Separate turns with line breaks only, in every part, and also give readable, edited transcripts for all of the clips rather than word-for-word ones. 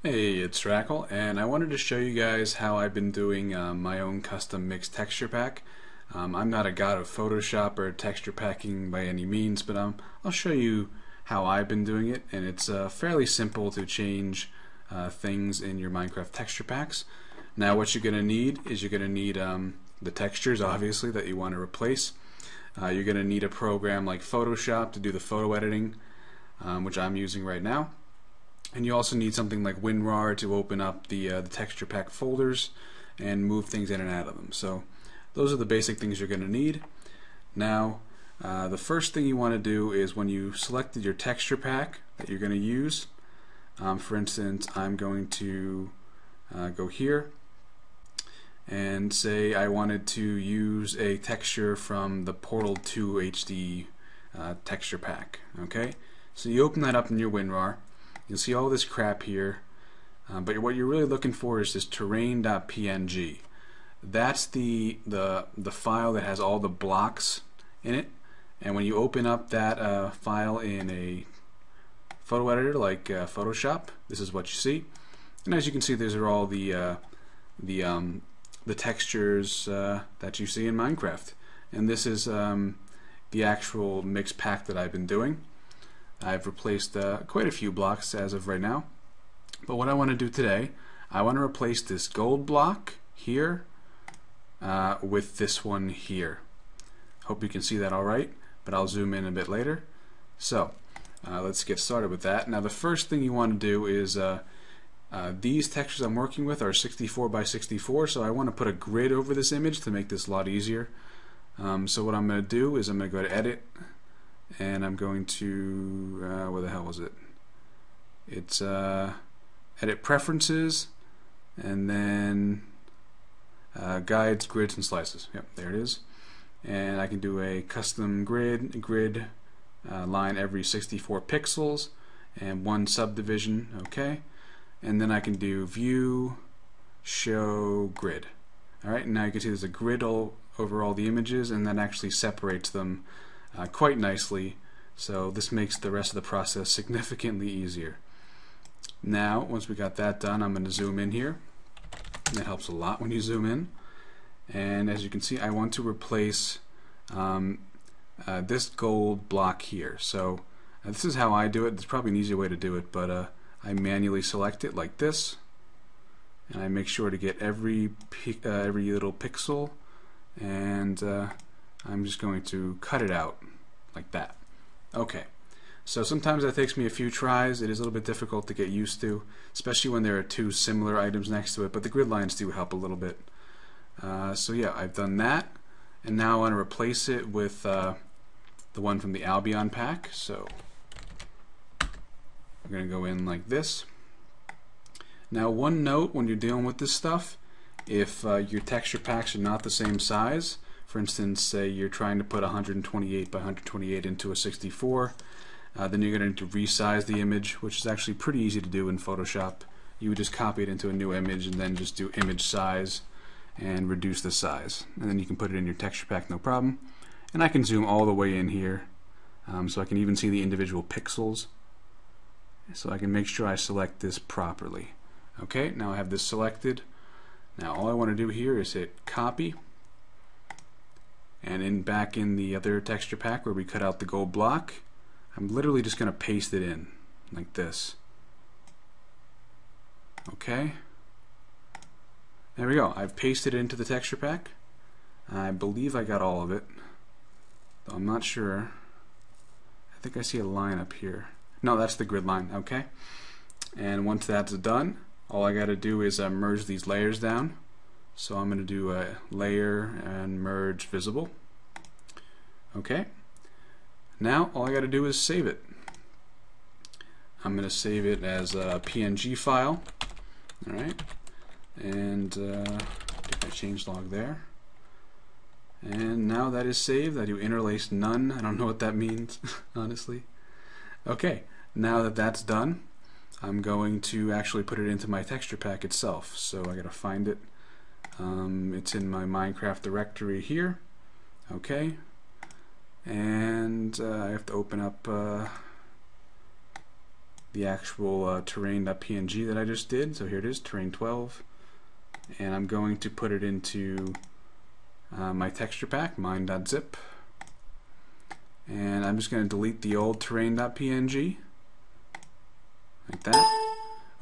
Hey, it's Rackle, and I wanted to show you guys how I've been doing my own custom mixed texture pack. I'm not a god of Photoshop or texture packing by any means, but I'll show you how I've been doing it, and it's fairly simple to change things in your Minecraft texture packs. Now what you're going to need is the textures, obviously, that you want to replace. You're going to need a program like Photoshop to do the photo editing, which I'm using right now. And you also need something like winrar to open up the texture pack folders and move things in and out of them. So those are the basic things you're going to need. Now the first thing you want to do is when you selected your texture pack that you're going to use, for instance, I'm going to go here and say I wanted to use a texture from the Portal 2 HD texture pack. Okay, so you open that up in your WinRAR. You'll see all this crap here, but what you're really looking for is this terrain.png. That's the file that has all the blocks in it, and when you open up that file in a photo editor like Photoshop, this is what you see. And as you can see, these are all the textures that you see in Minecraft. And this is the actual mix pack that I've been doing. I've replaced quite a few blocks as of right now. But what I want to do today, I want to replace this gold block here with this one here. Hope you can see that alright, but I'll zoom in a bit later. So let's get started with that. Now the first thing you want to do is these textures I'm working with are 64 by 64, so I want to put a grid over this image to make this a lot easier. So what I'm going to do is I'm going to go to Edit, and I'm going to where the hell was it? It's Edit Preferences, and then Guides, Grids, and Slices. Yep, there it is. And I can do a custom grid line every 64 pixels and one subdivision. Okay, and then I can do View, Show, Grid. Alright, now you can see there's a grid all over all the images, and that actually separates them quite nicely, so this makes the rest of the process significantly easier. Now once we got that done, I'm going to zoom in here. That helps a lot when you zoom in, and as you can see, I want to replace this gold block here. So this is how I do it. There's probably an easier way to do it, but I manually select it like this, and I make sure to get every little pixel, and I'm just going to cut it out like that. Okay, so sometimes that takes me a few tries. It is a little bit difficult to get used to, especially when there are two similar items next to it, but the grid lines do help a little bit. So yeah, I've done that, and now I want to replace it with the one from the Albion pack. So we're going to go in like this. Now one note when you're dealing with this stuff, if your texture packs are not the same size, for instance, say you're trying to put 128 by 128 into a 64, then you're going to resize the image, which is actually pretty easy to do in Photoshop. You would just copy it into a new image and then just do image size and reduce the size, and then you can put it in your texture pack no problem. And I can zoom all the way in here, so I can even see the individual pixels, so I can make sure I select this properly. Okay, now I have this selected. Now all I want to do here is hit copy, and back in the other texture pack where we cut out the gold block, I'm literally just going to paste it in like this. Okay, there we go. I've pasted it into the texture pack. I believe I got all of it, though I'm not sure. I think I see a line up here. No, that's the grid line. Okay, and once that's done, all I got to do is merge these layers down. So I'm going to do a layer and merge visible. Okay, now all I got to do is save it. I'm going to save it as a PNG file. Alright, and get my changelog there. And now that is saved. I do interlace none. I don't know what that means, honestly. Okay, now that that's done, I'm going to actually put it into my texture pack itself. So I got to find it. It's in my Minecraft directory here. Okay, and I have to open up the actual terrain.png that I just did. So here it is, terrain 12, and I'm going to put it into my texture pack, mine.zip, and I'm just going to delete the old terrain.png like that.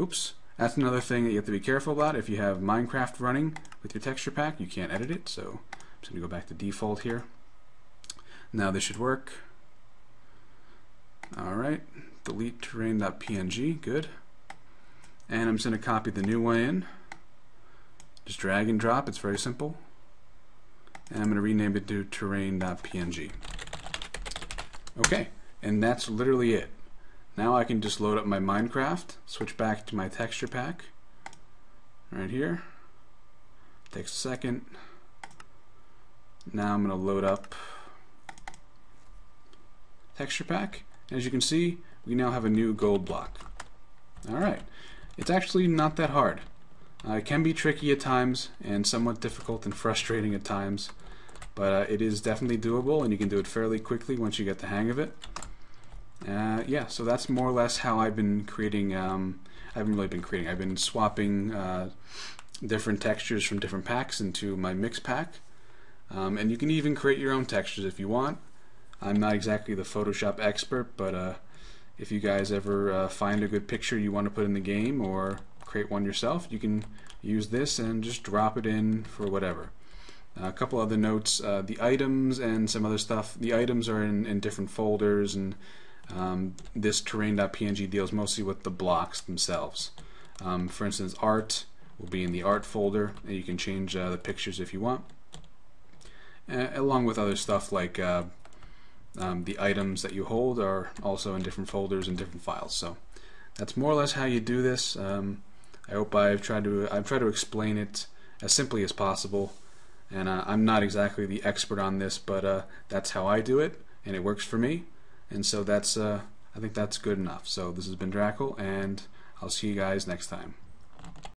Oops. That's another thing that you have to be careful about. If you have Minecraft running with your texture pack, you can't edit it. So I'm just going to go back to default here. Now this should work. Alright, delete terrain.png, good. And I'm just going to copy the new one in. Just drag and drop, it's very simple. And I'm going to rename it to terrain.png. Okay, and that's literally it. Now I can just load up my Minecraft, switch back to my texture pack, right here. Takes a second. Now I'm going to load up texture pack. As you can see, we now have a new gold block. Alright, it's actually not that hard. It can be tricky at times and somewhat difficult and frustrating at times, but it is definitely doable, and you can do it fairly quickly once you get the hang of it. Yeah, so that's more or less how I've been creating. I haven't really been creating. I've been swapping different textures from different packs into my mix pack, and you can even create your own textures if you want. I'm not exactly the Photoshop expert, but if you guys ever find a good picture you want to put in the game or create one yourself, you can use this and just drop it in for whatever. A couple other notes: the items and some other stuff. The items are in different folders, and this terrain.png deals mostly with the blocks themselves. For instance, art will be in the art folder, and you can change the pictures if you want, along with other stuff like the items that you hold are also in different folders and different files. So that's more or less how you do this. I hope I've tried to explain it as simply as possible, and I'm not exactly the expert on this, but that's how I do it, and it works for me. And so that's I think that's good enough. So this has been Drackle, and I'll see you guys next time.